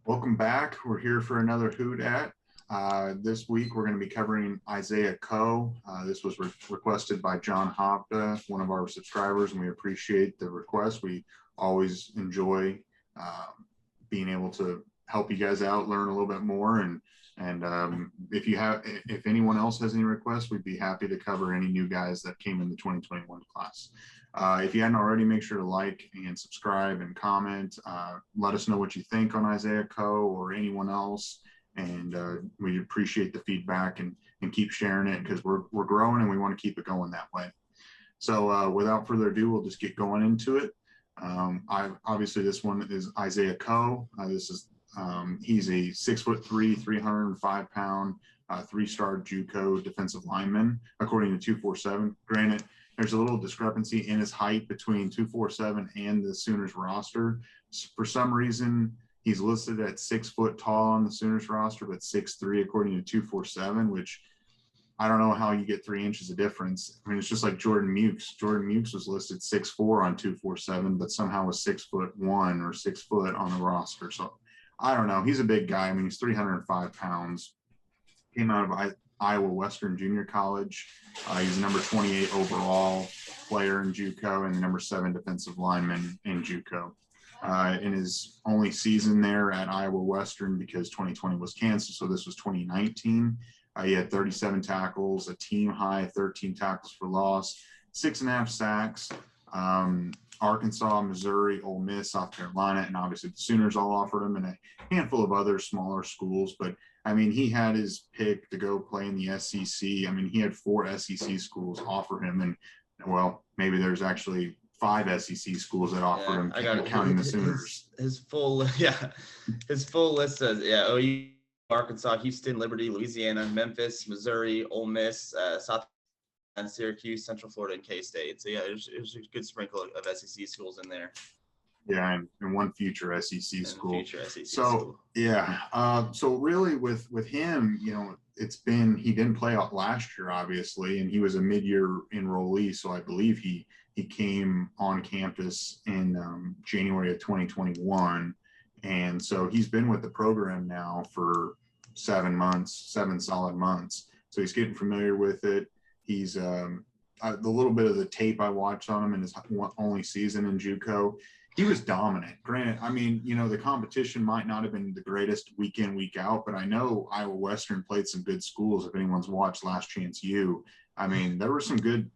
Welcome back. We're here for another Hoot At. This week, we're going to be covering Isaiah Coe. This was requested by John Hopta, one of our subscribers, and we appreciate the request. We always enjoy uh, being able to help you guys out, learn a little bit more, and if anyone else has any requests, we'd be happy to cover any new guys that came in the 2021 class. If you hadn't already, make sure to like and subscribe and comment. Let us know what you think on Isaiah Coe or anyone else. And we appreciate the feedback and keep sharing it because we're growing and we want to keep it going that way. So without further ado, we'll just get going into it. Obviously, this one is Isaiah Coe. He's a 6'3", 305-pound, three-star JUCO defensive lineman, according to 247. Granted, there's a little discrepancy in his height between 247 and the Sooners roster. For some reason, he's listed at 6 foot tall on the Sooners roster, but 6'3" according to 247, which I don't know how you get 3 inches of difference. I mean, it's just like Jordan Mukes. Jordan Mukes was listed 6'4" on 247, but somehow was 6'1" or 6 foot on the roster. So I don't know. He's a big guy. I mean, he's 305 pounds. Came out of Iowa Western Junior College. He's the number 28 overall player in JUCO and the number 7 defensive lineman in JUCO. In his only season there at Iowa Western, because 2020 was canceled, so this was 2019. He had 37 tackles, a team high 13 tackles for loss, 6.5 sacks. Arkansas, Missouri, Ole Miss, South Carolina, and obviously the Sooners all offered him, and a handful of other smaller schools. But I mean, he had his pick to go play in the SEC. I mean, he had 4 SEC schools offer him, and well, maybe there's actually 5 SEC schools that offered him, counting the Sooners. His full list says OU, Arkansas, Houston, Liberty, Louisiana, Memphis, Missouri, Ole Miss, South and Syracuse, Central Florida, and K-State. So yeah, there's a good sprinkle of SEC schools in there. Yeah, and one future SEC school. Yeah. So really with him, you know, he didn't play out last year, obviously, and he was a mid-year enrollee. So I believe he came on campus in January of 2021, and so he's been with the program now for 7 solid months. So he's getting familiar with it. He's the little bit of the tape I watched on him in his only season in JUCO, he was dominant. Granted, I mean, you know, the competition might not have been the greatest week in, week out, but I know Iowa Western played some good schools. If anyone's watched Last Chance U, I mean, there were some good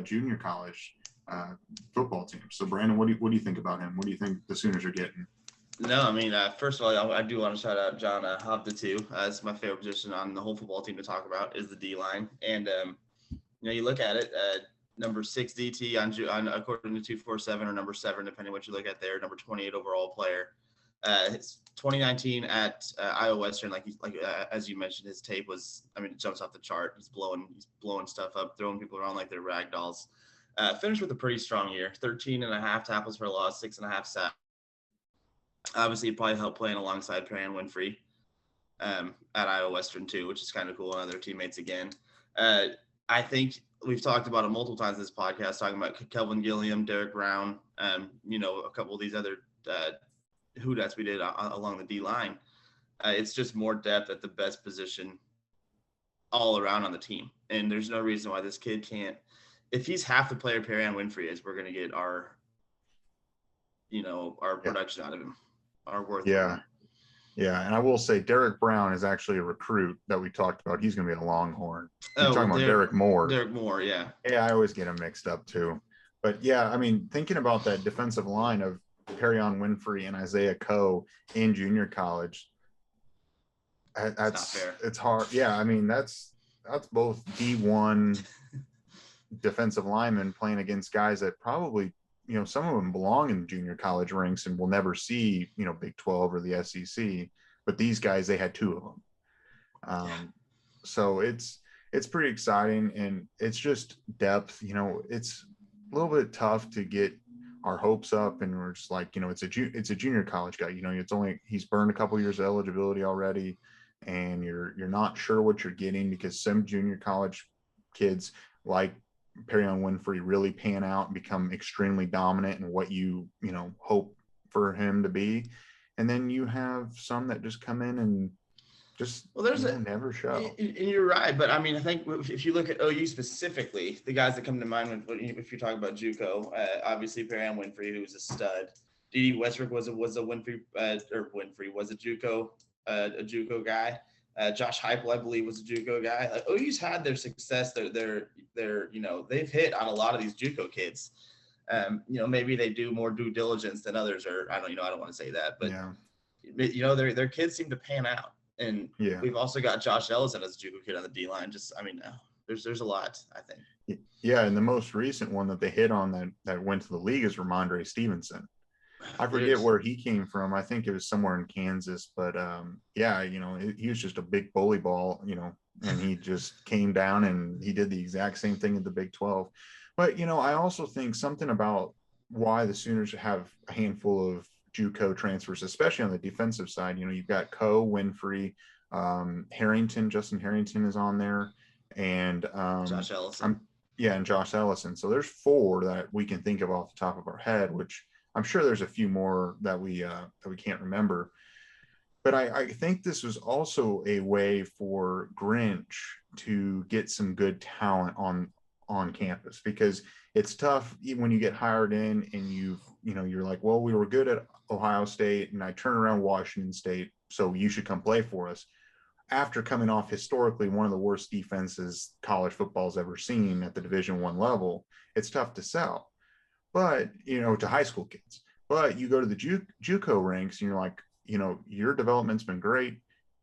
junior college football teams. So, Brandon, what do you think about him? What do you think the Sooners are getting? No, I mean, first of all, I do want to shout out John Hopta too. It's my favorite position on the whole football team to talk about is the D line, and you know, you look at it. Number 6 DT on according to 247 or number 7, depending what you look at there. Number 28 overall player. His 2019 at Iowa Western, as you mentioned, his tape was, I mean, it jumps off the chart. He's blowing stuff up, throwing people around like they're rag dolls. Finished with a pretty strong year. 13.5 tackles for loss, 6.5 sacks. Obviously, it probably helped playing alongside Perrion Winfrey at Iowa Western too, which is kind of cool. And other teammates again. I think we've talked about it multiple times in this podcast, talking about Kelvin Gilliam, Derek Brown, you know, a couple of these other Hootets we did along the D line. It's just more depth at the best position all around on the team. And there's no reason why this kid can't. If he's half the player Perrion Winfrey is, we're going to get our production out of him, our worth. Yeah. Yeah, and I will say Derek Brown is actually a recruit that we talked about. He's going to be a Longhorn. You're talking about Derek Moore. Derek Moore, yeah. Yeah, I always get him mixed up too. But yeah, I mean, thinking about that defensive line of Perrion Winfrey and Isaiah Coe in junior college, it's hard. Yeah, I mean, that's both D1 defensive linemen playing against guys that probably, you know, some of them belong in junior college ranks and will never see, you know, Big 12 or the SEC, but these guys, they had 2 of them. So it's pretty exciting, and it's just depth. You know, it's a little bit tough to get our hopes up, and we're just like, you know, it's a junior college guy. You know, he's burned a couple years of eligibility already, and you're not sure what you're getting, because some junior college kids like Perrion Winfrey really pan out and become extremely dominant in what you hope for him to be. and then you have some that just come in and just Well, there's never show. and you're right, but I mean, I think if you look at OU specifically, the guys that come to mind if you're talking about JUCO, obviously Perrion Winfrey, who's a stud. D.D. Westbrook was a Winfrey or Winfrey was a JUCO guy. Josh Heupel, I believe, was a JUCO guy. Like, OU's had their success. They're they've hit on a lot of these JUCO kids. Maybe they do more due diligence than others, or I don't want to say that, but Yeah. Their kids seem to pan out. And Yeah. we've also got Josh Ellison as a JUCO kid on the D line. There's a lot, I think. Yeah, and the most recent one that they hit on that went to the league is Ramondre Stevenson. I forget where he came from. I think it was somewhere in Kansas, but he was just a big bully ball, and he just came down and he did the exact same thing at the Big 12. But, I also think something about why the Sooners have a handful of JUCO transfers, especially on the defensive side. You've got Winfrey, Justin Harrington is on there, and Josh Ellison. And Josh Ellison. So there's 4 that we can think of off the top of our head, which I'm sure there's a few more that we can't remember. But I think this was also a way for Grinch to get some good talent on campus, because it's tough when you get hired in and you're like, well, we were good at Ohio State and I turn around Washington State, so you should come play for us. After coming off historically one of the worst defenses college football's ever seen at the Division I level, it's tough to sell. But, to high school kids. But you go to the JUCO ranks and you're like, your development's been great.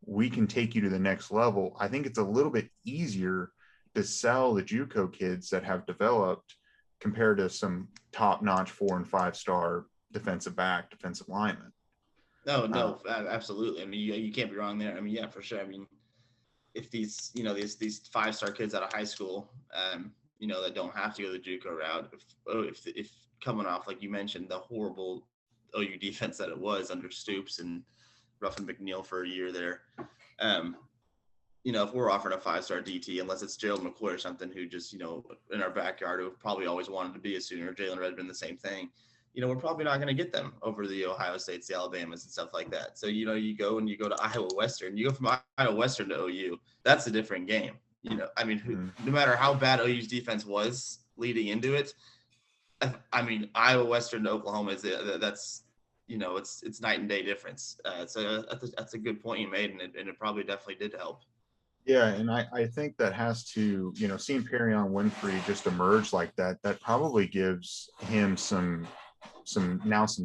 We can take you to the next level. I think it's a little bit easier to sell the JUCO kids that have developed compared to some top-notch 4- and 5-star defensive linemen. No, absolutely. I mean, you can't be wrong there. I mean, yeah, for sure. I mean, if these 5-star kids out of high school, that don't have to go the JUCO route, if coming off, like you mentioned, the horrible OU defense that it was under Stoops and Ruffin McNeil for a year there, if we're offering a 5-star DT, unless it's Gerald McCoy or something who just, in our backyard, who probably always wanted to be a Sooner, Jalen Redmond, the same thing, we're probably not going to get them over the Ohio States, the Alabamas, and stuff like that. So, you go to Iowa Western, you go from Iowa Western to OU, that's a different game. No matter how bad OU's defense was leading into it, I mean, Iowa Western to Oklahoma that's it's night and day difference. So that's a good point you made, and it probably definitely did help. Yeah, and I think that has to, seeing Perrion Winfrey just emerge like that probably gives him some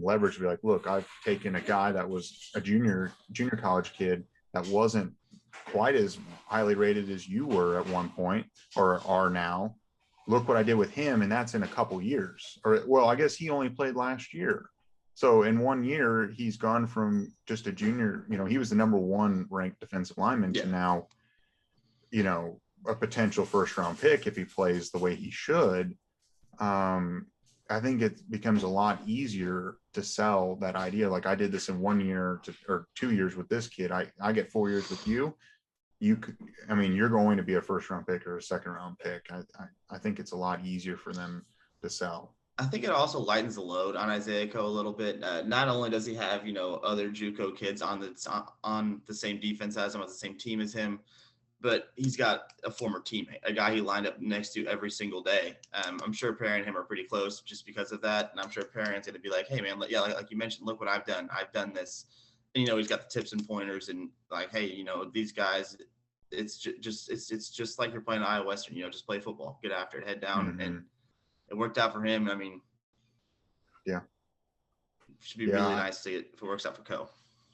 leverage to be like, look, I've taken a guy that was a junior college kid that wasn't quite as highly rated as you were at one point or are now. Look what I did with him, and that's in a couple years. Or, well, I guess he only played last year. So in 1 year, he's gone from just a junior, he was the number 1 ranked defensive lineman to now, a potential first-round pick if he plays the way he should. I think it becomes a lot easier to sell that idea. Like, I did this in 1 year or 2 years with this kid. I get 4 years with you. You're going to be a first-round pick or a second-round pick. I think it's a lot easier for them to sell. I think it also lightens the load on Isaiah Coe a little bit. Not only does he have, other JUCO kids on the same defense as him, on the same team as him, but he's got a former teammate, a guy he lined up next to every single day. I'm sure Perry and him are pretty close just because of that. And I'm sure Perry's going to be like, hey, man, yeah, like you mentioned, look what I've done. I've done this. And, he's got the tips and pointers and like, hey, these guys, it's just like you're playing Iowa Western, just play football, get after it, head down. Mm-hmm. And it worked out for him. I mean, yeah, it should be really nice to get if it works out for Coe.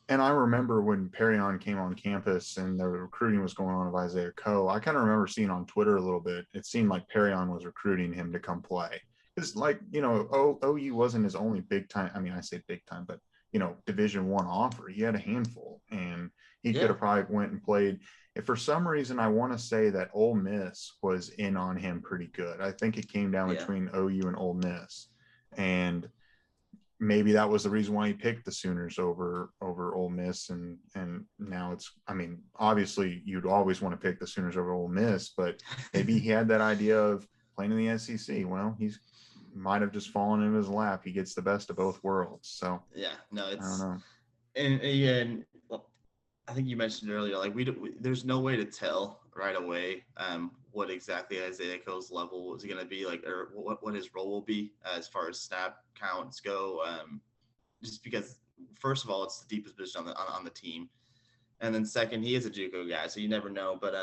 And I remember when Perrion came on campus and the recruiting was going on of Isaiah Coe, I kind of remember seeing on Twitter a little bit, it seemed like Perrion was recruiting him to come play. Because, OU wasn't his only big time. I mean, I say big time, but, Division I offer. He had a handful, and he could have probably went and played. If for some reason, I want to say that Ole Miss was in on him pretty good. I think it came down between OU and Ole Miss. And maybe that was the reason why he picked the Sooners over Ole Miss. And now obviously you'd always want to pick the Sooners over Ole Miss, but maybe he had that idea of playing in the SEC. Well, he's might have just fallen in his lap. He gets the best of both worlds. So I don't know. And well, I think you mentioned earlier, like there's no way to tell right away what exactly Isaiah Coe's level is going to be like, or what his role will be as far as snap counts go. Just because, first of all, it's the deepest position on the team, and then second, he is a JUCO guy, so you never know. But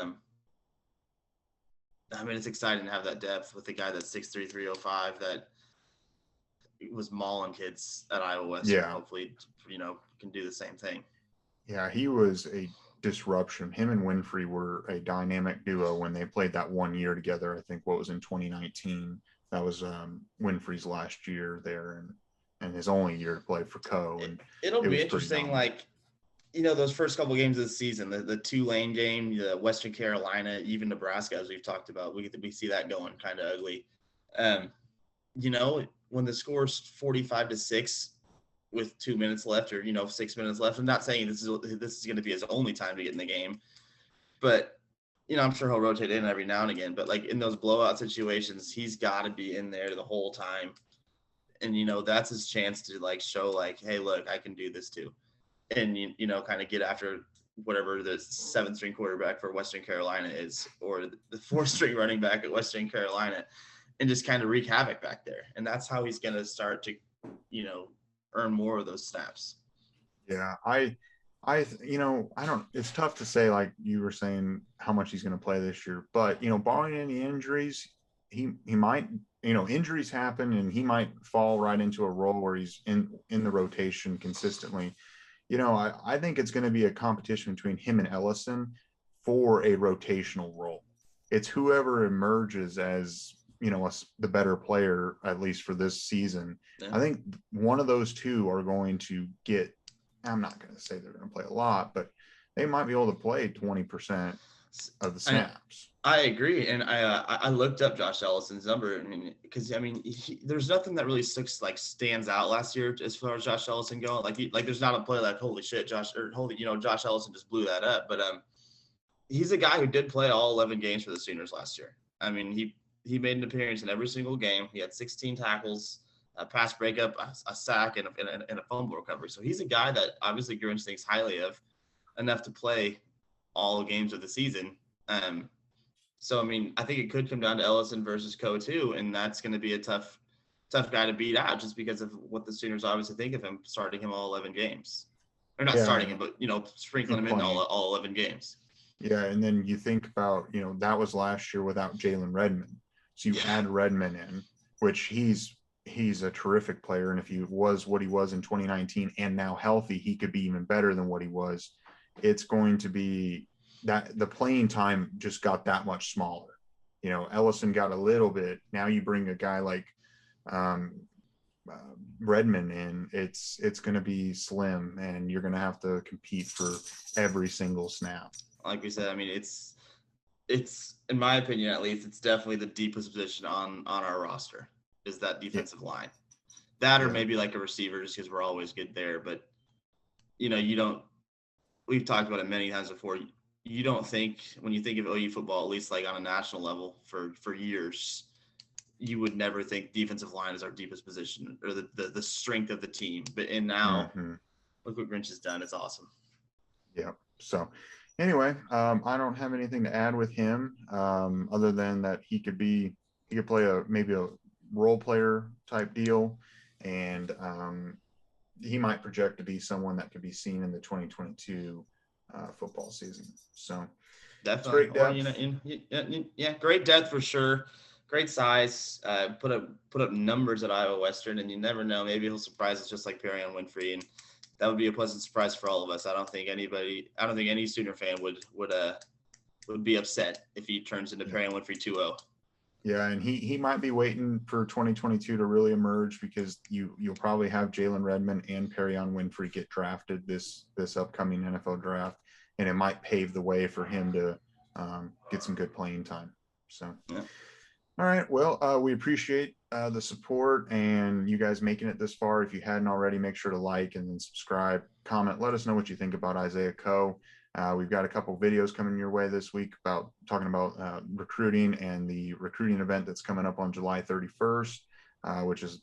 I mean, it's exciting to have that depth with a guy that's 6'3", 305 that was mauling kids at Iowa Western. Yeah. Hopefully, can do the same thing. Yeah, he was a disruption. Him and Winfrey were a dynamic duo when they played that 1 year together. I think what was in 2019. That was Winfrey's last year there, and his only year to play for Co. And It'll it be was pretty interesting, dominant. like, those first couple games of the season, the Tulane game, the Western Carolina, even Nebraska, as we've talked about, we see that going kind of ugly. Um, when the score's 45-6 with 2 minutes left, or 6 minutes left, I'm not saying this is going to be his only time to get in the game, but I'm sure he'll rotate in every now and again. But like in those blowout situations, he's got to be in there the whole time, and that's his chance to like show like, hey, look, I can do this too, and kind of get after whatever the 7th-string quarterback for Western Carolina is, or the 4th-string running back at Western Carolina, and just kind of wreak havoc back there. And that's how he's going to start to, earn more of those snaps. Yeah, I don't. It's tough to say, like you were saying, how much he's going to play this year. But barring any injuries, he might. Injuries happen, and he might fall right into a role where he's in the rotation consistently. I think it's going to be a competition between him and Ellison for a rotational role. It's whoever emerges as the better player, at least for this season. Yeah. I think one of those two are going to get. I'm not going to say they're going to play a lot, but they might be able to play 20% of the snaps. I agree, and I looked up Josh Ellison's number. I mean, because there's nothing that really stands out last year as far as Josh Ellison going. Like there's not a play like holy shit, Josh Ellison just blew that up. But he's a guy who did play all 11 games for the Sooners last year. I mean, he made an appearance in every single game. He had 16 tackles, a pass breakup, a sack, and a fumble recovery. So he's a guy that obviously Grinch thinks highly of, enough to play all games of the season. So I mean, I think it could come down to Ellison versus Co too, and that's going to be a tough guy to beat out just because of what the Sooners obviously think of him, starting him all 11 games, or not starting him, but sprinkling him in all 11 games. Yeah, and then you think about that was last year without Jalen Redmond, so you add Redmond in, which he's a terrific player, and if he was what he was in 2019 and now healthy, he could be even better than what he was. It's going to be that the playing time just got that much smaller. Ellison got a little bit. Now you bring a guy like Redmond in, it's going to be slim, and you're going to have to compete for every single snap. Like we said, I mean, it's in my opinion, at least, it's definitely the deepest position on our roster is that defensive line. That or maybe like a receiver, just because we're always good there. But you don't. We've talked about it many times before. You don't think, when you think of OU football, at least like on a national level for years, you would never think defensive line is our deepest position or the strength of the team. But now, look what Grinch has done. It's awesome. Yeah. So anyway, I don't have anything to add with him other than that he could play maybe a role player type deal, and he might project to be someone that could be seen in the 2022 football season. So definitely great depth. Great depth for sure. Great size. Put up numbers at Iowa Western, and you never know, maybe he'll surprise us just like Perrion Winfrey, and that would be a pleasant surprise for all of us. I don't think any Sooner fan would be upset if he turns into Perrion Winfrey 2-0. Yeah, and he might be waiting for 2022 to really emerge, because you'll probably have Jalen Redmond and Perrion Winfrey get drafted this upcoming NFL draft, and it might pave the way for him to get some good playing time. So, yeah. All right, well, we appreciate the support and you guys making it this far. If you hadn't already, make sure to like and then subscribe, comment, let us know what you think about Isaiah Coe. We've got a couple videos coming your way this week about talking about recruiting and the recruiting event that's coming up on July 31st, which is,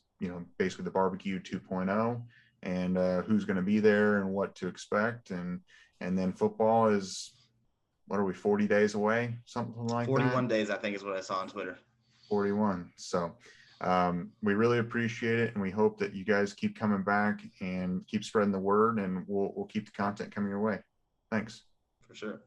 basically the barbecue 2.0. and who's going to be there and what to expect. And then football is, what are we, 40 days away, something like 41 that? days, I think, is what I saw on Twitter. 41. So we really appreciate it, and we hope that you guys keep coming back and keep spreading the word, and we'll keep the content coming your way. Thanks. For sure.